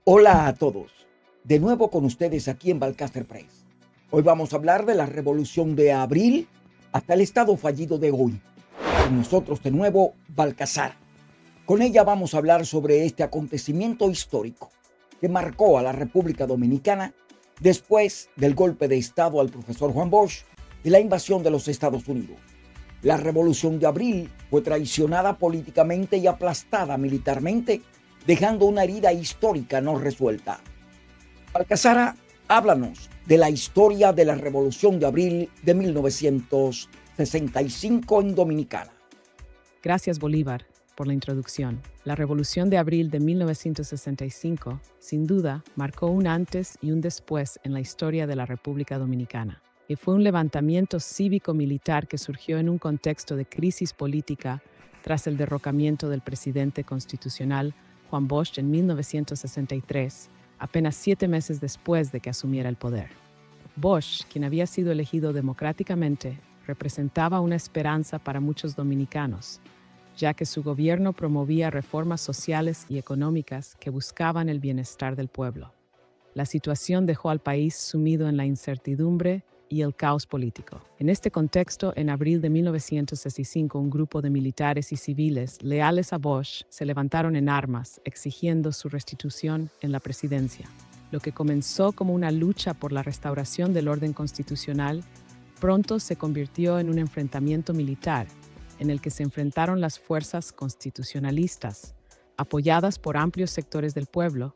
Hola a todos, de nuevo con ustedes aquí en Balcaster Press. Hoy vamos a hablar de la revolución de abril hasta el estado fallido de hoy. Con nosotros de nuevo Balcazar. Con ella vamos a hablar sobre este acontecimiento histórico que marcó a la República Dominicana después del golpe de estado al profesor Juan Bosch y la invasión de los Estados Unidos. La revolución de abril fue traicionada políticamente y aplastada militarmente, dejando una herida histórica no resuelta. Alcazara, háblanos de la historia de la Revolución de Abril de 1965 en Dominicana. Gracias, Bolívar, por la introducción. La Revolución de Abril de 1965, sin duda, marcó un antes y un después en la historia de la República Dominicana. Y fue un levantamiento cívico-militar que surgió en un contexto de crisis política tras el derrocamiento del presidente constitucional Juan Bosch en 1963, apenas 7 meses después de que asumiera el poder. Bosch, quien había sido elegido democráticamente, representaba una esperanza para muchos dominicanos, ya que su gobierno promovía reformas sociales y económicas que buscaban el bienestar del pueblo. La situación dejó al país sumido en la incertidumbre y el caos político. En este contexto, en abril de 1965, un grupo de militares y civiles leales a Bosch se levantaron en armas, exigiendo su restitución en la presidencia. Lo que comenzó como una lucha por la restauración del orden constitucional, pronto se convirtió en un enfrentamiento militar, en el que se enfrentaron las fuerzas constitucionalistas, apoyadas por amplios sectores del pueblo,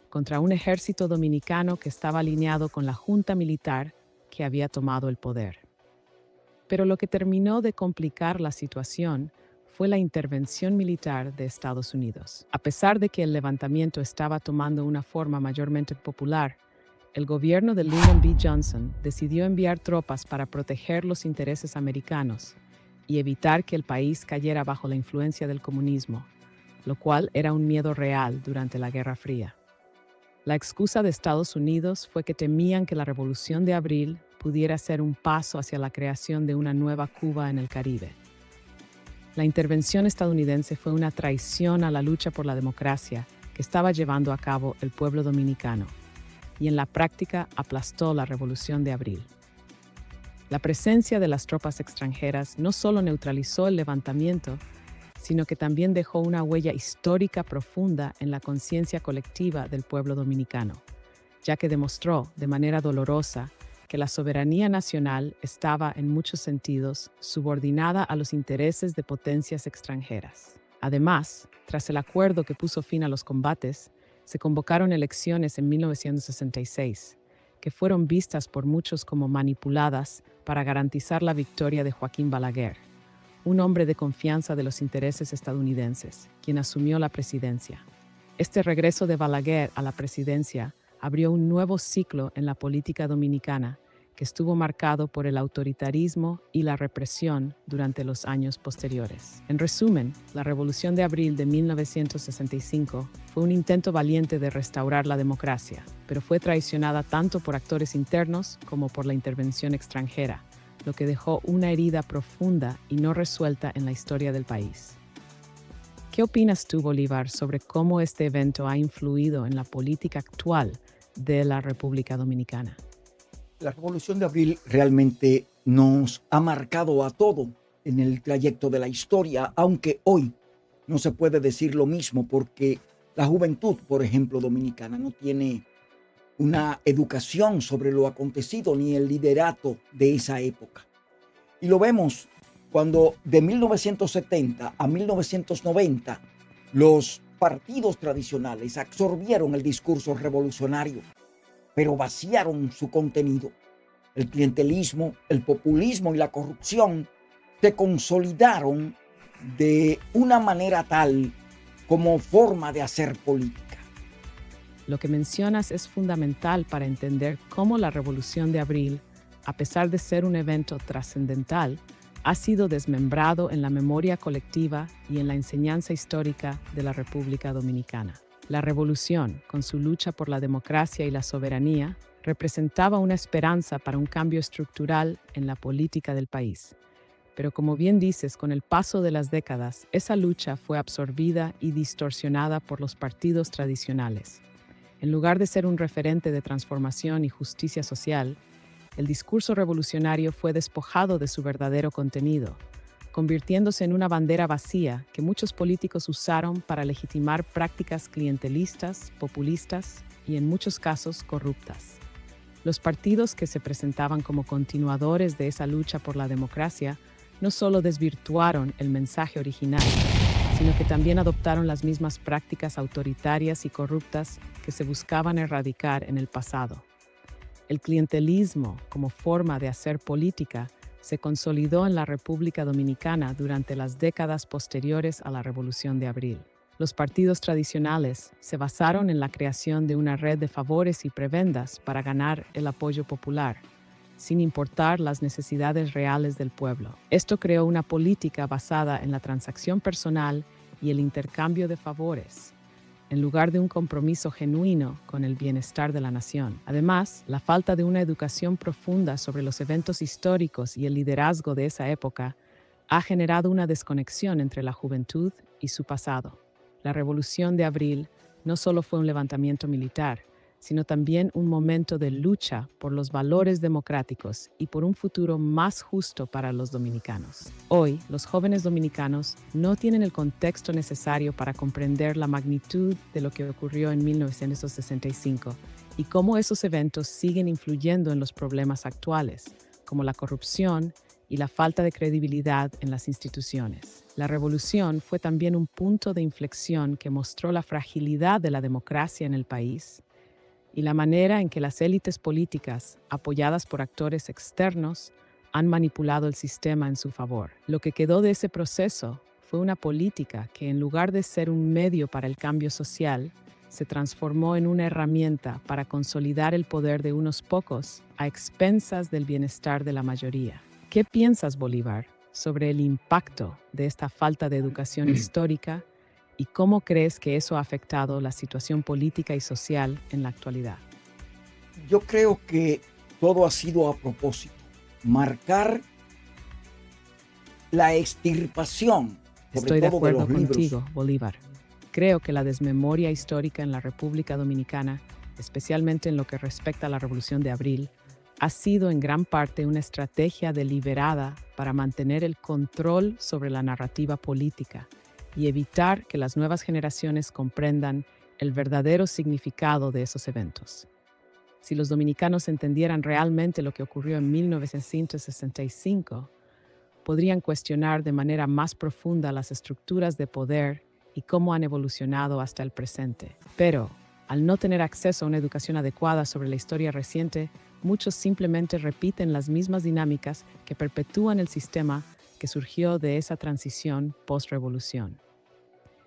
contra un ejército dominicano que estaba alineado con la junta militar que había tomado el poder. Pero lo que terminó de complicar la situación fue la intervención militar de Estados Unidos. A pesar de que el levantamiento estaba tomando una forma mayormente popular, el gobierno de Lyndon B. Johnson decidió enviar tropas para proteger los intereses americanos y evitar que el país cayera bajo la influencia del comunismo, lo cual era un miedo real durante la Guerra Fría. La excusa de Estados Unidos fue que temían que la Revolución de Abril pudiera ser un paso hacia la creación de una nueva Cuba en el Caribe. La intervención estadounidense fue una traición a la lucha por la democracia que estaba llevando a cabo el pueblo dominicano, y en la práctica aplastó la Revolución de Abril. La presencia de las tropas extranjeras no solo neutralizó el levantamiento, sino que también dejó una huella histórica profunda en la conciencia colectiva del pueblo dominicano, ya que demostró de manera dolorosa que la soberanía nacional estaba en muchos sentidos subordinada a los intereses de potencias extranjeras. Además, tras el acuerdo que puso fin a los combates, se convocaron elecciones en 1966, que fueron vistas por muchos como manipuladas para garantizar la victoria de Joaquín Balaguer, un hombre de confianza de los intereses estadounidenses, quien asumió la presidencia. Este regreso de Balaguer a la presidencia abrió un nuevo ciclo en la política dominicana que estuvo marcado por el autoritarismo y la represión durante los años posteriores. En resumen, la Revolución de Abril de 1965 fue un intento valiente de restaurar la democracia, pero fue traicionada tanto por actores internos como por la intervención extranjera, lo que dejó una herida profunda y no resuelta en la historia del país. ¿Qué opinas tú, Bolívar, sobre cómo este evento ha influido en la política actual de la República Dominicana? La Revolución de Abril realmente nos ha marcado a todo en el trayecto de la historia, aunque hoy no se puede decir lo mismo porque la juventud, por ejemplo, dominicana no tiene una educación sobre lo acontecido ni el liderato de esa época. Y lo vemos cuando de 1970 a 1990 los partidos tradicionales absorbieron el discurso revolucionario, pero vaciaron su contenido. El clientelismo, el populismo y la corrupción se consolidaron de una manera tal como forma de hacer política. Lo que mencionas es fundamental para entender cómo la Revolución de Abril, a pesar de ser un evento trascendental, ha sido desmembrado en la memoria colectiva y en la enseñanza histórica de la República Dominicana. La revolución, con su lucha por la democracia y la soberanía, representaba una esperanza para un cambio estructural en la política del país. Pero como bien dices, con el paso de las décadas, esa lucha fue absorbida y distorsionada por los partidos tradicionales. En lugar de ser un referente de transformación y justicia social, el discurso revolucionario fue despojado de su verdadero contenido, convirtiéndose en una bandera vacía que muchos políticos usaron para legitimar prácticas clientelistas, populistas y en muchos casos corruptas. Los partidos que se presentaban como continuadores de esa lucha por la democracia no solo desvirtuaron el mensaje original, sino que también adoptaron las mismas prácticas autoritarias y corruptas que se buscaban erradicar en el pasado. El clientelismo como forma de hacer política se consolidó en la República Dominicana durante las décadas posteriores a la Revolución de Abril. Los partidos tradicionales se basaron en la creación de una red de favores y prebendas para ganar el apoyo popular, sin importar las necesidades reales del pueblo. Esto creó una política basada en la transacción personal y el intercambio de favores, en lugar de un compromiso genuino con el bienestar de la nación. Además, la falta de una educación profunda sobre los eventos históricos y el liderazgo de esa época ha generado una desconexión entre la juventud y su pasado. La Revolución de Abril no solo fue un levantamiento militar, sino también un momento de lucha por los valores democráticos y por un futuro más justo para los dominicanos. Hoy, los jóvenes dominicanos no tienen el contexto necesario para comprender la magnitud de lo que ocurrió en 1965 y cómo esos eventos siguen influyendo en los problemas actuales, como la corrupción y la falta de credibilidad en las instituciones. La revolución fue también un punto de inflexión que mostró la fragilidad de la democracia en el país y la manera en que las élites políticas, apoyadas por actores externos, han manipulado el sistema en su favor. Lo que quedó de ese proceso fue una política que, en lugar de ser un medio para el cambio social, se transformó en una herramienta para consolidar el poder de unos pocos a expensas del bienestar de la mayoría. ¿Qué piensas, Bolívar, sobre el impacto de esta falta de educación histórica y cómo crees que eso ha afectado la situación política y social en la actualidad? Yo creo que todo ha sido a propósito. Marcar la extirpación, sobre Estoy de todo de acuerdo los libros. contigo, Bolívar. Creo que la desmemoria histórica en la República Dominicana, especialmente en lo que respecta a la Revolución de Abril, ha sido en gran parte una estrategia deliberada para mantener el control sobre la narrativa política y evitar que las nuevas generaciones comprendan el verdadero significado de esos eventos. Si los dominicanos entendieran realmente lo que ocurrió en 1965, podrían cuestionar de manera más profunda las estructuras de poder y cómo han evolucionado hasta el presente. Pero, al no tener acceso a una educación adecuada sobre la historia reciente, muchos simplemente repiten las mismas dinámicas que perpetúan el sistema que surgió de esa transición post-revolución.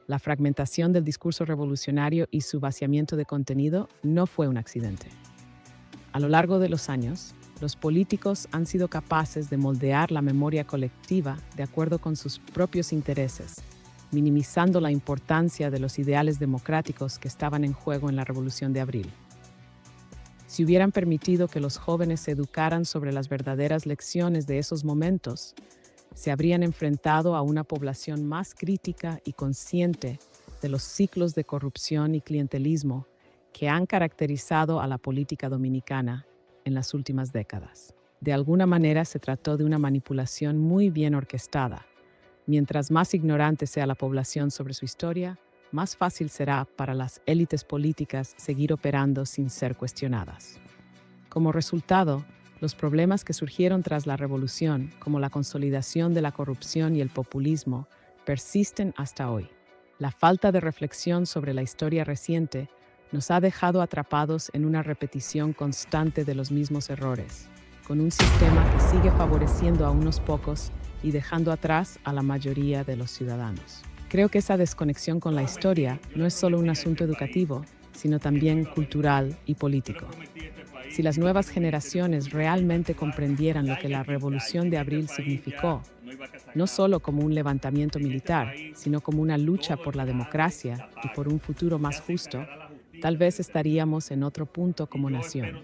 La fragmentación del discurso revolucionario y su vaciamiento de contenido no fue un accidente. A lo largo de los años, los políticos han sido capaces de moldear la memoria colectiva de acuerdo con sus propios intereses, minimizando la importancia de los ideales democráticos que estaban en juego en la Revolución de Abril. Si hubieran permitido que los jóvenes se educaran sobre las verdaderas lecciones de esos momentos, se habrían enfrentado a una población más crítica y consciente de los ciclos de corrupción y clientelismo que han caracterizado a la política dominicana en las últimas décadas. De alguna manera se trató de una manipulación muy bien orquestada. Mientras más ignorante sea la población sobre su historia, más fácil será para las élites políticas seguir operando sin ser cuestionadas. Como resultado, los problemas que surgieron tras la revolución, como la consolidación de la corrupción y el populismo, persisten hasta hoy. La falta de reflexión sobre la historia reciente nos ha dejado atrapados en una repetición constante de los mismos errores, con un sistema que sigue favoreciendo a unos pocos y dejando atrás a la mayoría de los ciudadanos. Creo que esa desconexión con la historia no es solo un asunto educativo, sino también cultural y político. Si las nuevas generaciones realmente comprendieran lo que la Revolución de Abril significó, no solo como un levantamiento militar, sino como una lucha por la democracia y por un futuro más justo, tal vez estaríamos en otro punto como nación.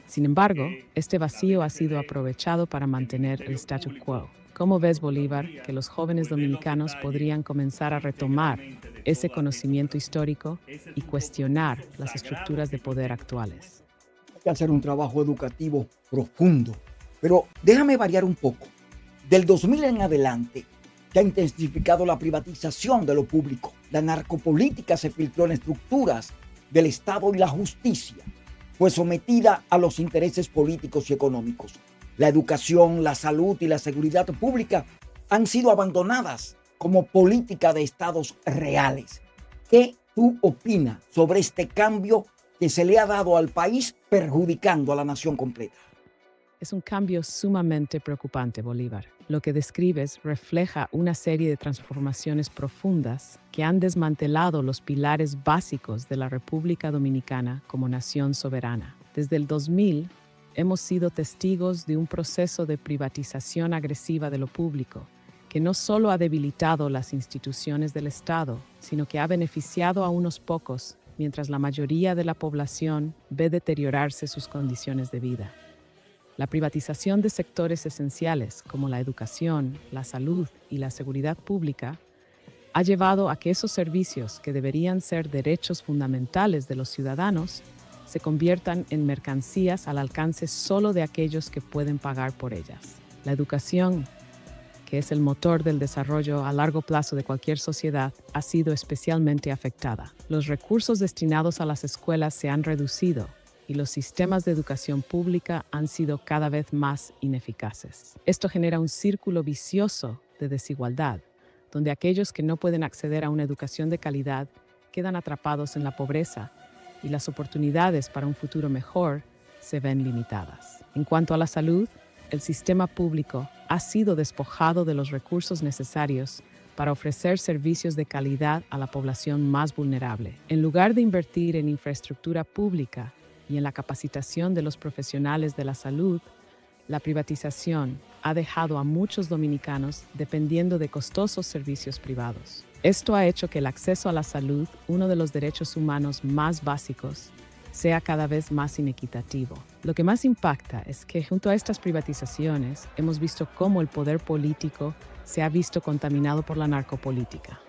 Sin embargo, este vacío ha sido aprovechado para mantener el statu quo. ¿Cómo ves, Bolívar, que los jóvenes dominicanos podrían comenzar a retomar ese conocimiento histórico y cuestionar las estructuras de poder actuales? Hay que hacer un trabajo educativo profundo. Pero déjame variar un poco. Del 2000 en adelante, se ha intensificado la privatización de lo público. La narcopolítica se filtró en estructuras del Estado y la justicia fue sometida a los intereses políticos y económicos. La educación, la salud y la seguridad pública han sido abandonadas como política de estados reales. ¿Qué tú opinas sobre este cambio que se le ha dado al país perjudicando a la nación completa? Es un cambio sumamente preocupante, Bolívar. Lo que describes refleja una serie de transformaciones profundas que han desmantelado los pilares básicos de la República Dominicana como nación soberana. Desde el 2000, hemos sido testigos de un proceso de privatización agresiva de lo público, que no solo ha debilitado las instituciones del Estado, sino que ha beneficiado a unos pocos, mientras la mayoría de la población ve deteriorarse sus condiciones de vida. La privatización de sectores esenciales como la educación, la salud y la seguridad pública ha llevado a que esos servicios que deberían ser derechos fundamentales de los ciudadanos se conviertan en mercancías al alcance solo de aquellos que pueden pagar por ellas. La educación, que es el motor del desarrollo a largo plazo de cualquier sociedad, ha sido especialmente afectada. Los recursos destinados a las escuelas se han reducido y los sistemas de educación pública han sido cada vez más ineficaces. Esto genera un círculo vicioso de desigualdad, donde aquellos que no pueden acceder a una educación de calidad quedan atrapados en la pobreza y las oportunidades para un futuro mejor se ven limitadas. En cuanto a la salud, el sistema público ha sido despojado de los recursos necesarios para ofrecer servicios de calidad a la población más vulnerable. En lugar de invertir en infraestructura pública y en la capacitación de los profesionales de la salud, la privatización ha dejado a muchos dominicanos dependiendo de costosos servicios privados. Esto ha hecho que el acceso a la salud, uno de los derechos humanos más básicos, sea cada vez más inequitativo. Lo que más impacta es que junto a estas privatizaciones hemos visto cómo el poder político se ha visto contaminado por la narcopolítica.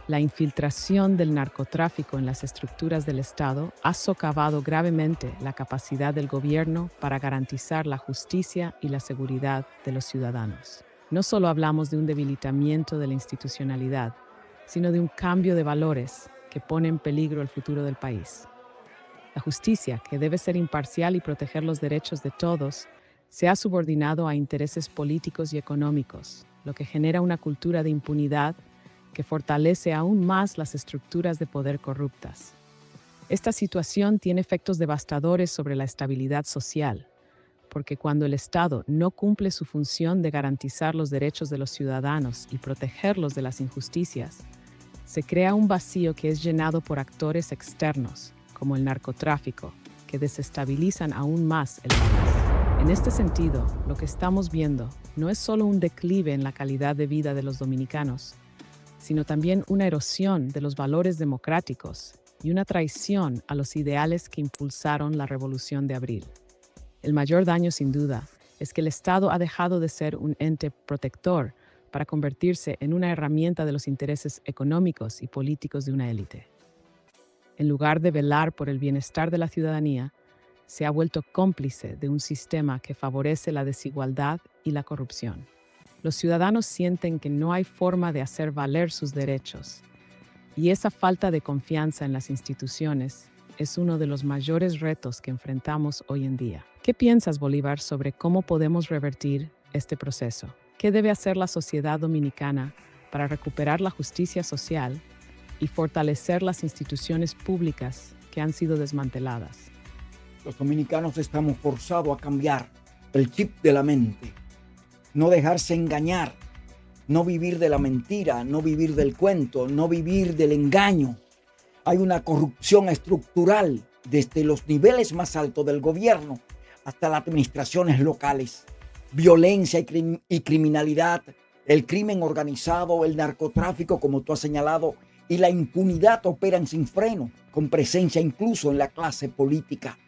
La infiltración del narcotráfico en las estructuras del Estado ha socavado gravemente la capacidad del gobierno para garantizar la justicia y la seguridad de los ciudadanos. No solo hablamos de un debilitamiento de la institucionalidad, sino de un cambio de valores que pone en peligro el futuro del país. La justicia, que debe ser imparcial y proteger los derechos de todos, se ha subordinado a intereses políticos y económicos, lo que genera una cultura de impunidad que fortalece aún más las estructuras de poder corruptas. Esta situación tiene efectos devastadores sobre la estabilidad social, porque cuando el Estado no cumple su función de garantizar los derechos de los ciudadanos y protegerlos de las injusticias, se crea un vacío que es llenado por actores externos, como el narcotráfico, que desestabilizan aún más el país. En este sentido, lo que estamos viendo no es solo un declive en la calidad de vida de los dominicanos, sino también una erosión de los valores democráticos y una traición a los ideales que impulsaron la Revolución de Abril. El mayor daño, sin duda, es que el Estado ha dejado de ser un ente protector para convertirse en una herramienta de los intereses económicos y políticos de una élite. En lugar de velar por el bienestar de la ciudadanía, se ha vuelto cómplice de un sistema que favorece la desigualdad y la corrupción. Los ciudadanos sienten que no hay forma de hacer valer sus derechos, y esa falta de confianza en las instituciones es uno de los mayores retos que enfrentamos hoy en día. ¿Qué piensas, Bolívar, sobre cómo podemos revertir este proceso? ¿Qué debe hacer la sociedad dominicana para recuperar la justicia social y fortalecer las instituciones públicas que han sido desmanteladas? Los dominicanos estamos forzados a cambiar el chip de la mente, no dejarse engañar, no vivir de la mentira, no vivir del cuento, no vivir del engaño. Hay una corrupción estructural desde los niveles más altos del gobierno hasta las administraciones locales. Violencia y criminalidad, el crimen organizado, el narcotráfico, como tú has señalado, y la impunidad operan sin freno, con presencia incluso en la clase política.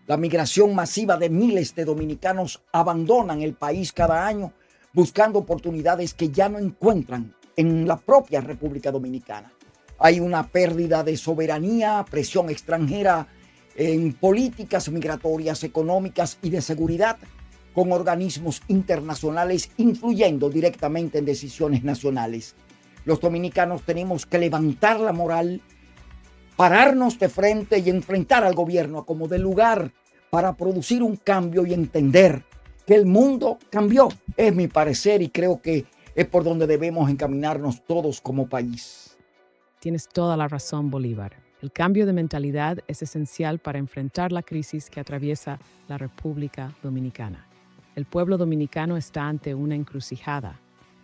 La migración masiva de miles de dominicanos abandonan el país cada año buscando oportunidades que ya no encuentran en la propia República Dominicana. Hay una pérdida de soberanía, presión extranjera en políticas migratorias, económicas y de seguridad, con organismos internacionales influyendo directamente en decisiones nacionales. Los dominicanos tenemos que levantar la moral, pararnos de frente y enfrentar al gobierno como de lugar para producir un cambio y entender que el mundo cambió. Es mi parecer y creo que es por donde debemos encaminarnos todos como país. Tienes toda la razón, Bolívar. El cambio de mentalidad es esencial para enfrentar la crisis que atraviesa la República Dominicana. El pueblo dominicano está ante una encrucijada: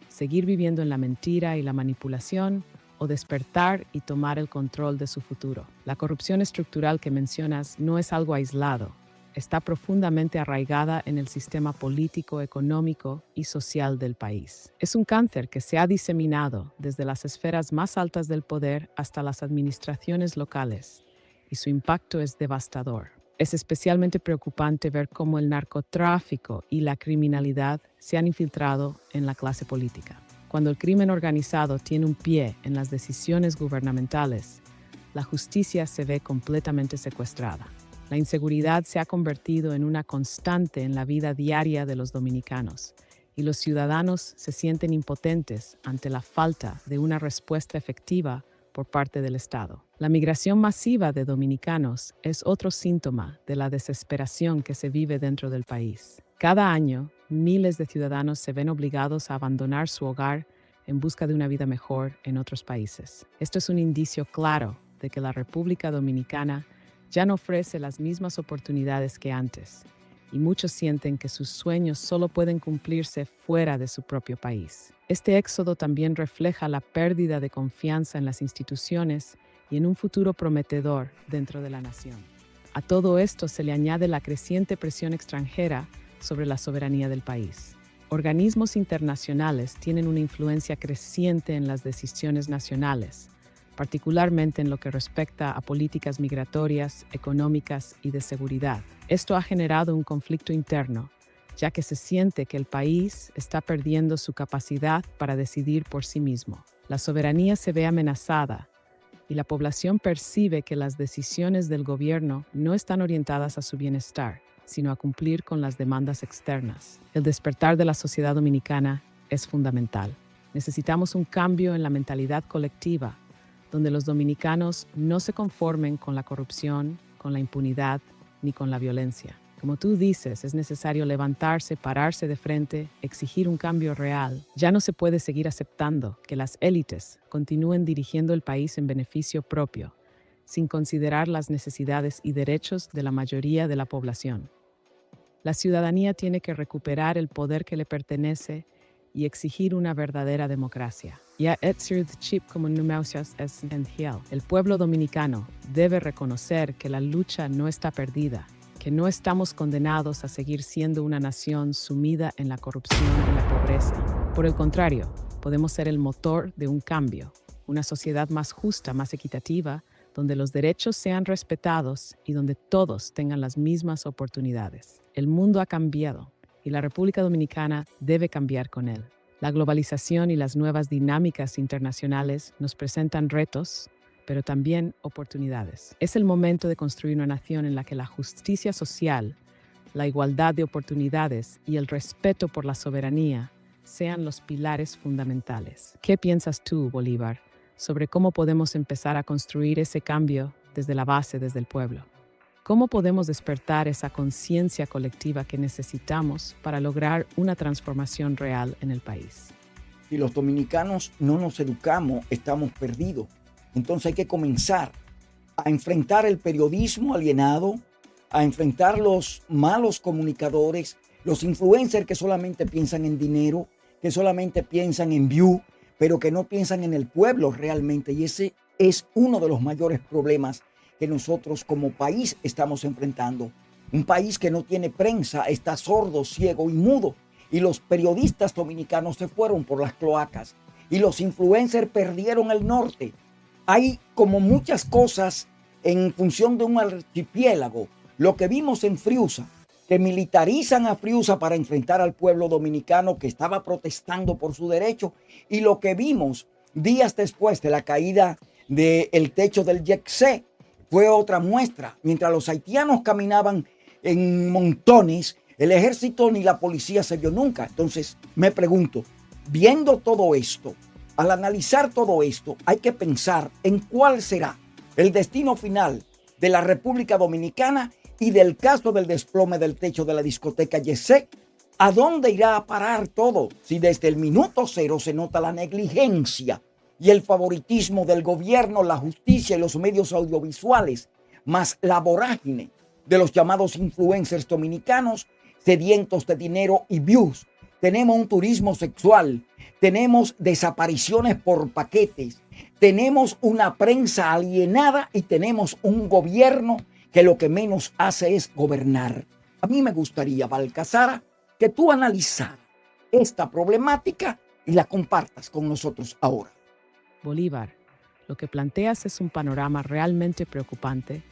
seguir viviendo en la mentira y la manipulación, o despertar y tomar el control de su futuro. La corrupción estructural que mencionas no es algo aislado. Está profundamente arraigada en el sistema político, económico y social del país. Es un cáncer que se ha diseminado desde las esferas más altas del poder hasta las administraciones locales, y su impacto es devastador. Es especialmente preocupante ver cómo el narcotráfico y la criminalidad se han infiltrado en la clase política. Cuando el crimen organizado tiene un pie en las decisiones gubernamentales, la justicia se ve completamente secuestrada. La inseguridad se ha convertido en una constante en la vida diaria de los dominicanos, y los ciudadanos se sienten impotentes ante la falta de una respuesta efectiva por parte del Estado. La migración masiva de dominicanos es otro síntoma de la desesperación que se vive dentro del país. Cada año, miles de ciudadanos se ven obligados a abandonar su hogar en busca de una vida mejor en otros países. Esto es un indicio claro de que la República Dominicana ya no ofrece las mismas oportunidades que antes, y muchos sienten que sus sueños solo pueden cumplirse fuera de su propio país. Este éxodo también refleja la pérdida de confianza en las instituciones y en un futuro prometedor dentro de la nación. A todo esto se le añade la creciente presión extranjera sobre la soberanía del país. Organismos internacionales tienen una influencia creciente en las decisiones nacionales, particularmente en lo que respecta a políticas migratorias, económicas y de seguridad. Esto ha generado un conflicto interno, ya que se siente que el país está perdiendo su capacidad para decidir por sí mismo. La soberanía se ve amenazada y la población percibe que las decisiones del gobierno no están orientadas a su bienestar, sino a cumplir con las demandas externas. El despertar de la sociedad dominicana es fundamental. Necesitamos un cambio en la mentalidad colectiva, donde los dominicanos no se conformen con la corrupción, con la impunidad ni con la violencia. Como tú dices, es necesario levantarse, pararse de frente, exigir un cambio real. Ya no se puede seguir aceptando que las élites continúen dirigiendo el país en beneficio propio, sin considerar las necesidades y derechos de la mayoría de la población. La ciudadanía tiene que recuperar el poder que le pertenece y exigir una verdadera democracia. Ya chip como es esencial. El pueblo dominicano debe reconocer que la lucha no está perdida, que no estamos condenados a seguir siendo una nación sumida en la corrupción y la pobreza. Por el contrario, podemos ser el motor de un cambio, una sociedad más justa, más equitativa, donde los derechos sean respetados y donde todos tengan las mismas oportunidades. El mundo ha cambiado y la República Dominicana debe cambiar con él. La globalización y las nuevas dinámicas internacionales nos presentan retos, pero también oportunidades. Es el momento de construir una nación en la que la justicia social, la igualdad de oportunidades y el respeto por la soberanía sean los pilares fundamentales. ¿Qué piensas tú, Bolívar, sobre cómo podemos empezar a construir ese cambio desde la base, desde el pueblo? ¿Cómo podemos despertar esa conciencia colectiva que necesitamos para lograr una transformación real en el país? Si los dominicanos no nos educamos, estamos perdidos. Entonces hay que comenzar a enfrentar el periodismo alienado, a enfrentar los malos comunicadores, los influencers que solamente piensan en dinero, que solamente piensan en view, pero que no piensan en el pueblo realmente. Y ese es uno de los mayores problemas que nosotros como país estamos enfrentando. Un país que no tiene prensa, está sordo, ciego y mudo. Y los periodistas dominicanos se fueron por las cloacas. Y los influencers perdieron el norte. Hay como muchas cosas en función de un archipiélago. Lo que vimos en Friusa que militarizan a Friusa para enfrentar al pueblo dominicano que estaba protestando por su derecho. Y lo que vimos días después de la caída del techo del YECC fue otra muestra. Mientras los haitianos caminaban en montones, el ejército ni la policía se vio nunca. Entonces me pregunto, viendo todo esto, al analizar todo esto, hay que pensar en cuál será el destino final de la República Dominicana y del caso del desplome del techo de la discoteca YECC. ¿A dónde irá a parar todo si desde el minuto cero se nota la negligencia y el favoritismo del gobierno, la justicia y los medios audiovisuales, más la vorágine de los llamados influencers dominicanos sedientos de dinero y views? Tenemos un turismo sexual, tenemos desapariciones por paquetes, tenemos una prensa alienada y tenemos un gobierno que lo que menos hace es gobernar. A mí me gustaría, Balcazara, que tú analizaras esta problemática y la compartas con nosotros ahora. Bolívar, lo que planteas es un panorama realmente preocupante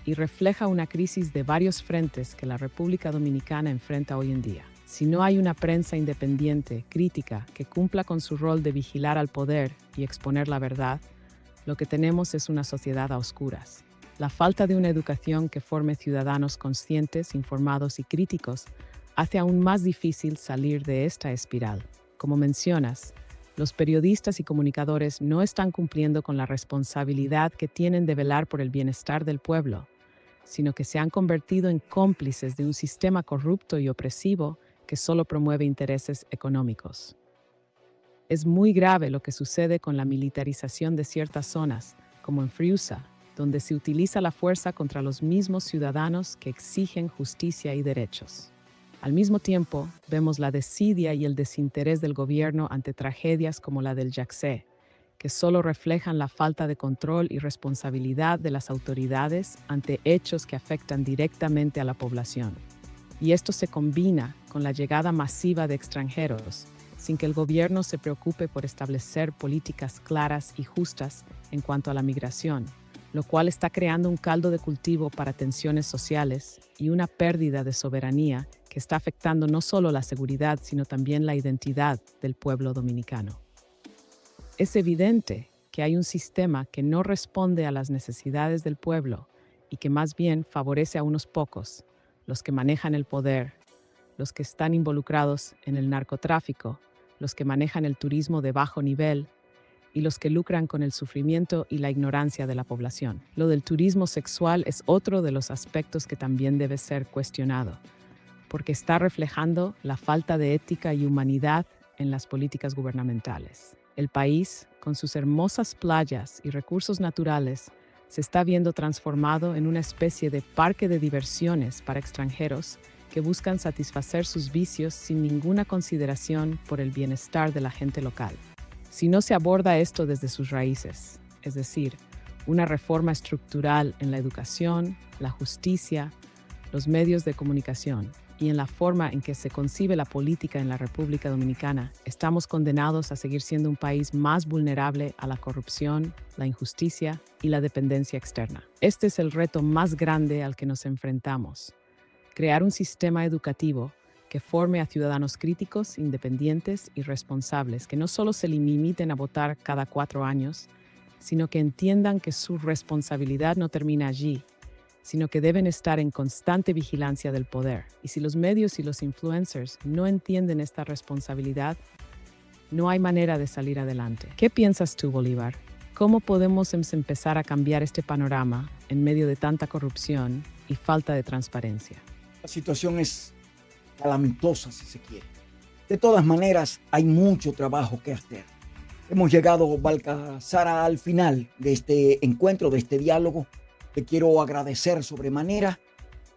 y refleja una crisis de varios frentes que la República Dominicana enfrenta hoy en día. Si no hay una prensa independiente, crítica, que cumpla con su rol de vigilar al poder y exponer la verdad, lo que tenemos es una sociedad a oscuras. La falta de una educación que forme ciudadanos conscientes, informados y críticos hace aún más difícil salir de esta espiral. Como mencionas, los periodistas y comunicadores no están cumpliendo con la responsabilidad que tienen de velar por el bienestar del pueblo, sino que se han convertido en cómplices de un sistema corrupto y opresivo que solo promueve intereses económicos. Es muy grave lo que sucede con la militarización de ciertas zonas, como en Friusa, donde se utiliza la fuerza contra los mismos ciudadanos que exigen justicia y derechos. Al mismo tiempo, vemos la desidia y el desinterés del gobierno ante tragedias como la del YECC, que solo reflejan la falta de control y responsabilidad de las autoridades ante hechos que afectan directamente a la población. Y esto se combina con la llegada masiva de extranjeros, sin que el gobierno se preocupe por establecer políticas claras y justas en cuanto a la migración, lo cual está creando un caldo de cultivo para tensiones sociales y una pérdida de soberanía que está afectando no solo la seguridad, sino también la identidad del pueblo dominicano. Es evidente que hay un sistema que no responde a las necesidades del pueblo y que más bien favorece a unos pocos, los que manejan el poder, los que están involucrados en el narcotráfico, los que manejan el turismo de bajo nivel y los que lucran con el sufrimiento y la ignorancia de la población. Lo del turismo sexual es otro de los aspectos que también debe ser cuestionado, porque está reflejando la falta de ética y humanidad en las políticas gubernamentales. El país, con sus hermosas playas y recursos naturales, se está viendo transformado en una especie de parque de diversiones para extranjeros que buscan satisfacer sus vicios sin ninguna consideración por el bienestar de la gente local. Si no se aborda esto desde sus raíces, es decir, una reforma estructural en la educación, la justicia, los medios de comunicación y en la forma en que se concibe la política en la República Dominicana, estamos condenados a seguir siendo un país más vulnerable a la corrupción, la injusticia y la dependencia externa. Este es el reto más grande al que nos enfrentamos: crear un sistema educativo que forme a ciudadanos críticos, independientes y responsables, que no solo se limiten a votar cada 4 años, sino que entiendan que su responsabilidad no termina allí, sino que deben estar en constante vigilancia del poder. Y si los medios y los influencers no entienden esta responsabilidad, no hay manera de salir adelante. ¿Qué piensas tú, Bolívar? ¿Cómo podemos empezar a cambiar este panorama en medio de tanta corrupción y falta de transparencia? La situación es calamitosa, si se quiere. De todas maneras, hay mucho trabajo que hacer. Hemos llegado, Balcazara, al final de este encuentro, de este diálogo. Te quiero agradecer sobremanera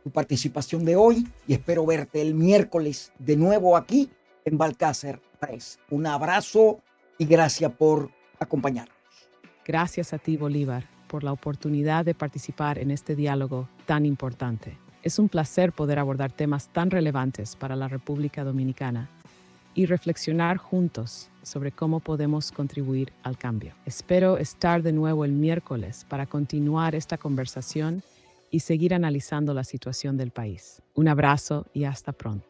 tu participación de hoy y espero verte el miércoles de nuevo aquí en Balcázar Press. Un abrazo y gracias por acompañarnos. Gracias a ti, Bolívar, por la oportunidad de participar en este diálogo tan importante. Es un placer poder abordar temas tan relevantes para la República Dominicana y reflexionar juntos sobre cómo podemos contribuir al cambio. Espero estar de nuevo el miércoles para continuar esta conversación y seguir analizando la situación del país. Un abrazo y hasta pronto.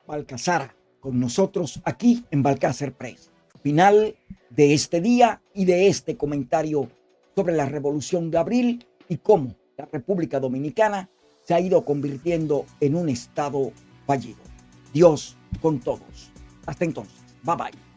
Balcázar con nosotros aquí en Balcázar Press. Final de este día y de este comentario sobre la Revolución de Abril y cómo la República Dominicana se ha ido convirtiendo en un estado fallido. Dios con todos. Hasta entonces. Bye bye.